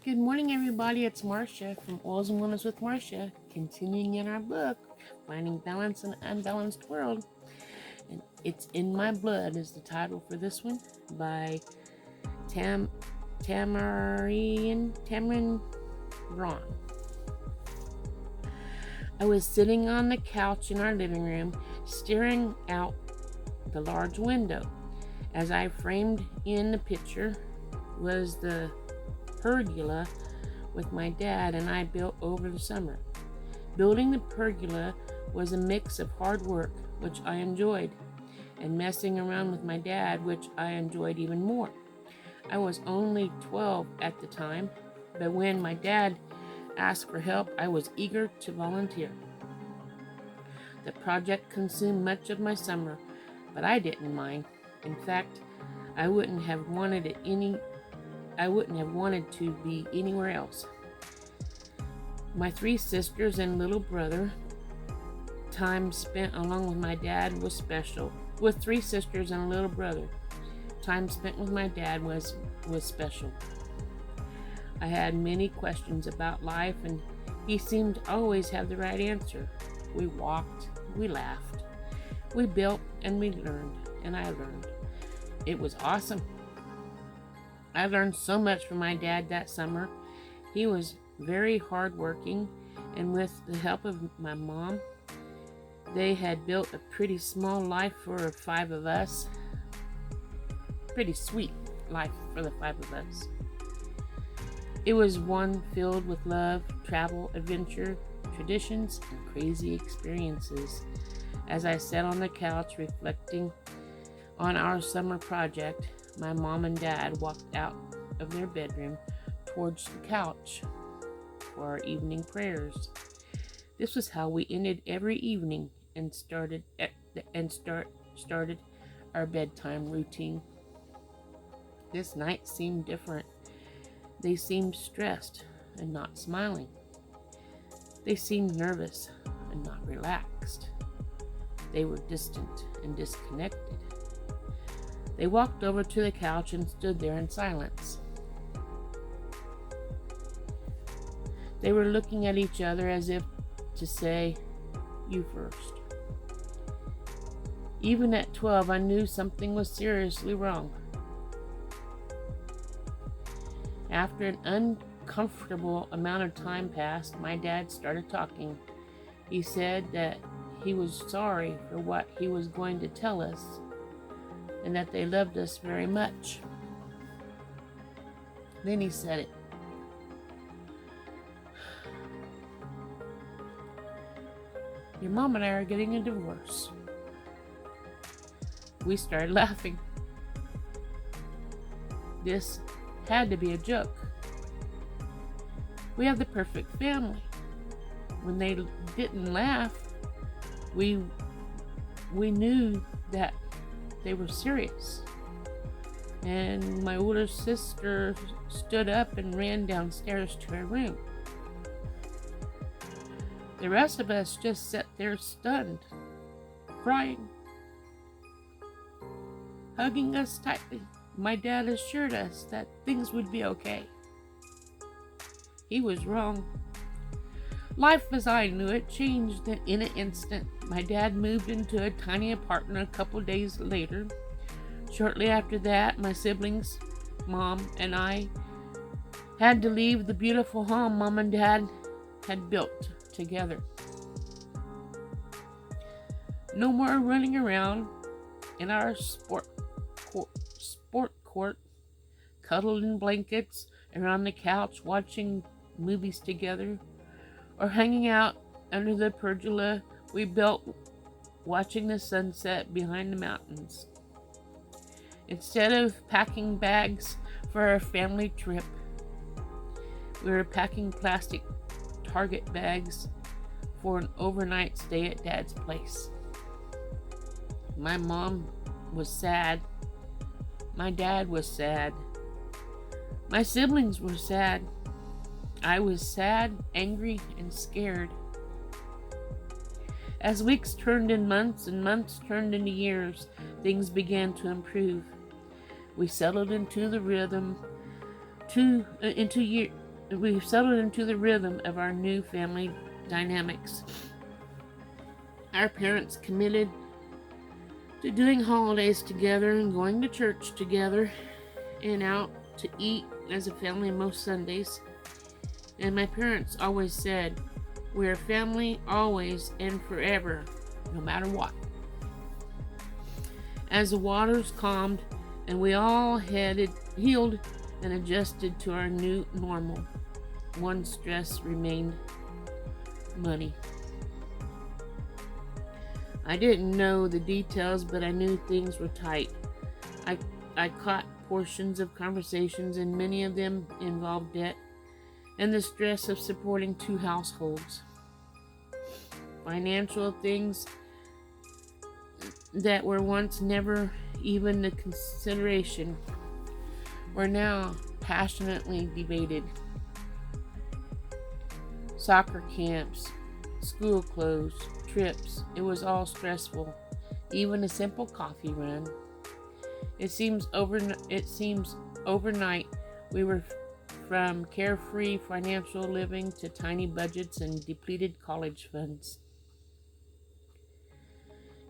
Good morning, everybody. It's Marcia from Oils and Wellness with Marcia, continuing in our book, Finding Balance in an Unbalanced World. And It's in My Blood is the title for this one by Jamaryn Braun. I was sitting on the couch in our living room, staring out the large window. As I framed in the picture was the pergola with my dad and I built over the summer. Building the pergola was a mix of hard work, which I enjoyed, and messing around with my dad, which I enjoyed even more. I was only 12 at the time, but when my dad asked for help, I was eager to volunteer. The project consumed much of my summer, but I didn't mind. In fact, I wouldn't have wanted to be anywhere else. My 3 sisters and little brother, time spent along with my dad was special. With 3 sisters and a little brother, time spent with my dad was special. I had many questions about life, and he seemed to always have the right answer. We walked, we laughed, we built, and we learned, and I learned. It was awesome. I learned so much from my dad that summer. He was very hardworking, and with the help of my mom, they had built a pretty small life for 5 of us. Pretty sweet life for the 5 of us. It was one filled with love, travel, adventure, traditions, and crazy experiences. As I sat on the couch reflecting on our summer project, my mom and dad walked out of their bedroom towards the couch for our evening prayers. This was how we ended every evening and started our bedtime routine. This night seemed different. They seemed stressed and not smiling. They seemed nervous and not relaxed. They were distant and disconnected. They walked over to the couch and stood there in silence. They were looking at each other as if to say, "You first." Even at 12, I knew something was seriously wrong. After an uncomfortable amount of time passed, my dad started talking. He said that he was sorry for what he was going to tell us, and that they loved us very much. Then he said it. "Your mom and I are getting a divorce." We started laughing. This had to be a joke. We have the perfect family. When they didn't laugh, we knew that they were serious. And my older sister stood up and ran downstairs to her room. The rest of us just sat there stunned, crying, hugging us tightly. My dad assured us that things would be okay. He was wrong. Life as I knew it changed in an instant. My dad moved into a tiny apartment a couple days later. Shortly after that, my siblings, Mom, and I had to leave the beautiful home Mom and Dad had built together. No more running around in our sport court, cuddled in blankets around the couch watching movies together, or hanging out under the pergola we built watching the sunset behind the mountains. Instead of packing bags for our family trip, we were packing plastic Target bags for an overnight stay at Dad's place. My mom was sad. My dad was sad. My siblings were sad. I was sad, angry, and scared. As weeks turned into months and months turned into years, things began to improve. We settled into the rhythm, we've settled into the rhythm of our new family dynamics. Our parents committed to doing holidays together and going to church together and out to eat as a family most Sundays. And my parents always said, we're family always and forever, no matter what. As the waters calmed and we all healed and adjusted to our new normal, one stress remained: money. I didn't know the details, but I knew things were tight. I caught portions of conversations, and many of them involved debt and the stress of supporting two households. Financial things that were once never even a consideration were now passionately debated. Soccer camps, school clothes, trips, it was all stressful. Even a simple coffee run. It seems overnight we were from carefree financial living to tiny budgets and depleted college funds.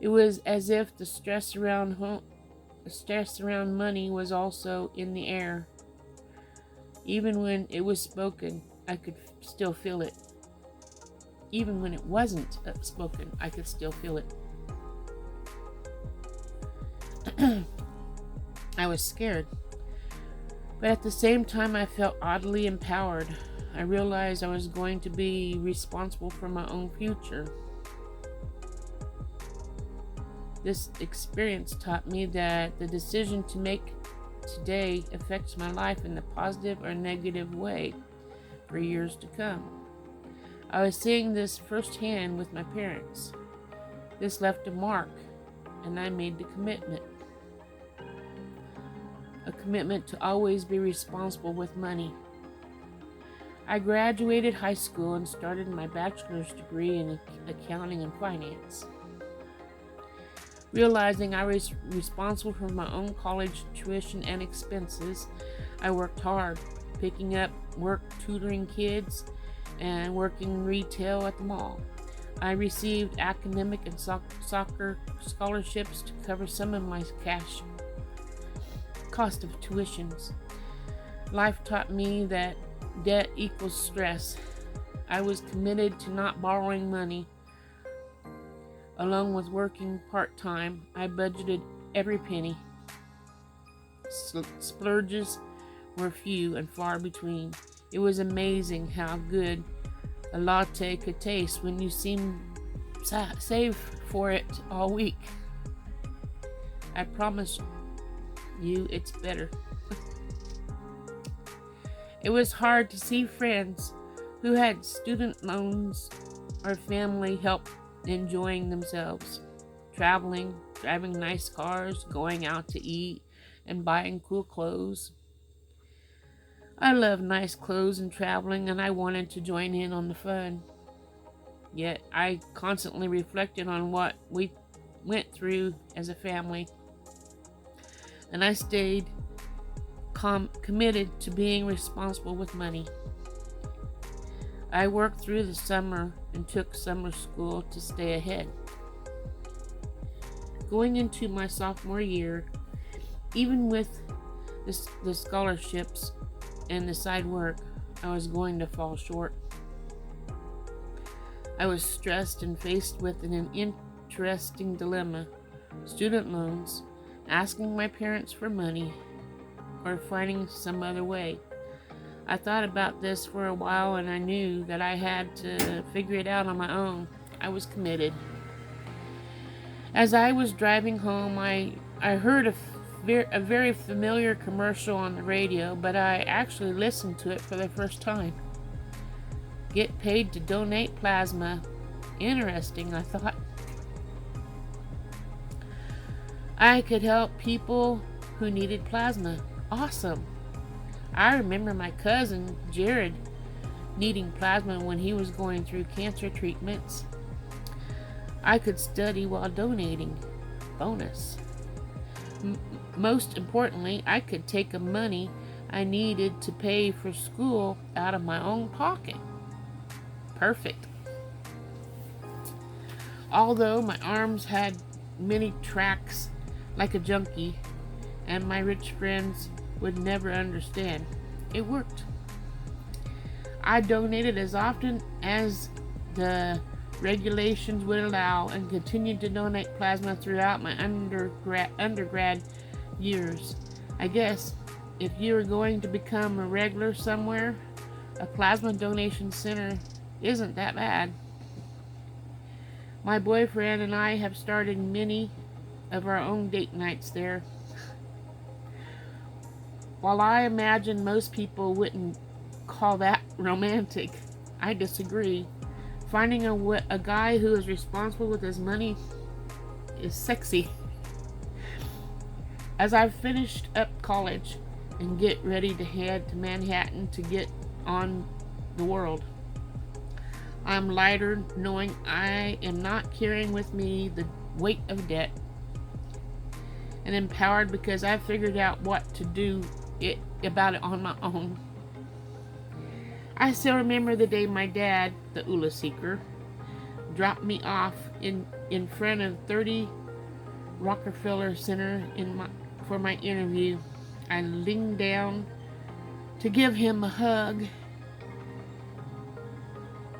It was as if the stress around money was also in the air. Even when it was spoken, I could still feel it. Even when it wasn't spoken, I could still feel it. I was scared, but at the same time I felt oddly empowered. I realized I was going to be responsible for my own future. This experience taught me that the decision to make today affects my life in a positive or negative way for years to come. I was seeing this firsthand with my parents. This left a mark, and I made the commitment. A commitment to always be responsible with money. I graduated high school and started my bachelor's degree in accounting and finance. Realizing I was responsible for my own college tuition and expenses, I worked hard, picking up work tutoring kids and working retail at the mall. I received academic and soccer scholarships to cover some of my cash cost of tuitions. Life taught me that debt equals stress. I was committed to not borrowing money. Along with working part-time, I budgeted every penny. Splurges were few and far between. It was amazing how good a latte could taste when you save for it all week. I promise you it's better. It was hard to see friends who had student loans or family help enjoying themselves, traveling, driving nice cars, going out to eat, and buying cool clothes. I love nice clothes and traveling, and I wanted to join in on the fun. Yet I constantly reflected on what we went through as a family, and I stayed committed to being responsible with money. I worked through the summer and took summer school to stay ahead. Going into my sophomore year, even with the scholarships and the side work, I was going to fall short. I was stressed and faced with an interesting dilemma: student loans, asking my parents for money, or finding some other way. I thought about this for a while, and I knew that I had to figure it out on my own. I was committed. As I was driving home, I heard a very familiar commercial on the radio, but I actually listened to it for the first time. Get paid to donate plasma. Interesting, I thought. I could help people who needed plasma. Awesome. I remember my cousin, Jared, needing plasma when he was going through cancer treatments. I could study while donating. Bonus. Most importantly, I could take the money I needed to pay for school out of my own pocket. Perfect. Although my arms had many tracks like a junkie, and my rich friends would never understand, it worked. I donated as often as the regulations would allow and continued to donate plasma throughout my undergrad years. I guess if you were going to become a regular somewhere, a plasma donation center isn't that bad. My boyfriend and I have started many of our own date nights there. While I imagine most people wouldn't call that romantic, I disagree. Finding a guy who is responsible with his money is sexy. As I've finished up college and get ready to head to Manhattan to get on the world, I'm lighter knowing I am not carrying with me the weight of debt, and empowered because I've figured out what to do about it on my own. I still remember the day my dad, the ULA seeker, dropped me off in front of 30 Rockefeller Center for my interview. I leaned down to give him a hug.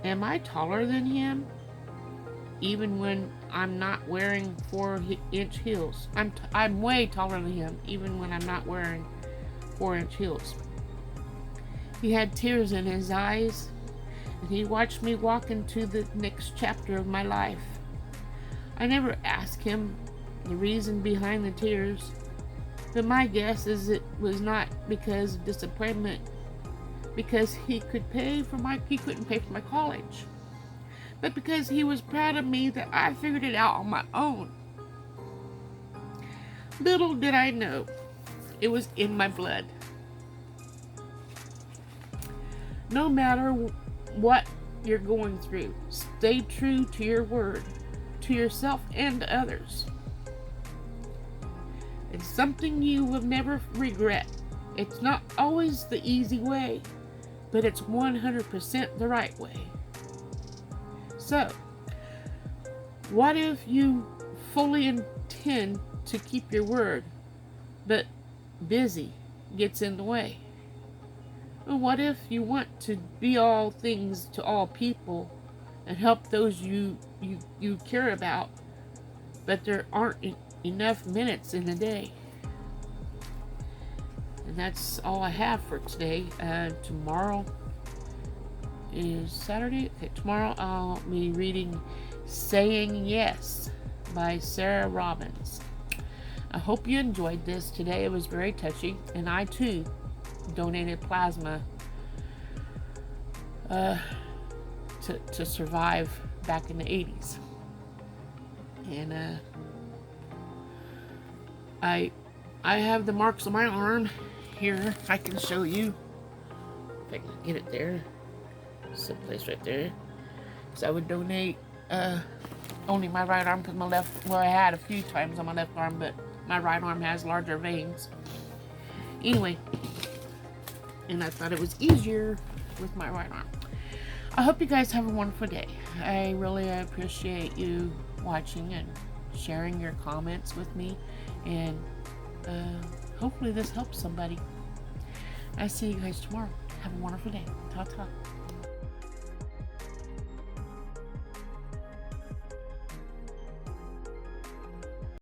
Am I taller than him? Even when I'm not wearing 4-inch heels. I'm way taller than him, even when I'm not wearing 4-inch heels. He had tears in his eyes, and he watched me walk into the next chapter of my life. I never asked him the reason behind the tears, but my guess is it was not because of disappointment, because he couldn't pay for my college, but because he was proud of me that I figured it out on my own. Little did I know, it was in my blood. No matter what you're going through, stay true to your word, to yourself and to others. It's something you will never regret. It's not always the easy way, but it's 100% the right way. So, what if you fully intend to keep your word, but busy gets in the way? Well, what if you want to be all things to all people and help those you care about, but there aren't enough minutes in the day? And that's all I have for today. Tomorrow is Saturday. Okay, tomorrow I'll be reading Saying Yes by Sarah Robbins. I hope you enjoyed this today. It was very touching, and I too donated plasma to survive back in the 80s. And I have the marks on my arm here. I can show you if I can get it there. Someplace right there. Because I would donate only my right arm, because my left, well, I had a few times on my left arm, but my right arm has larger veins. Anyway, and I thought it was easier with my right arm. I hope you guys have a wonderful day. I really appreciate you watching and sharing your comments with me, and hopefully this helps somebody. I see you guys tomorrow. Have a wonderful day. Ta-ta.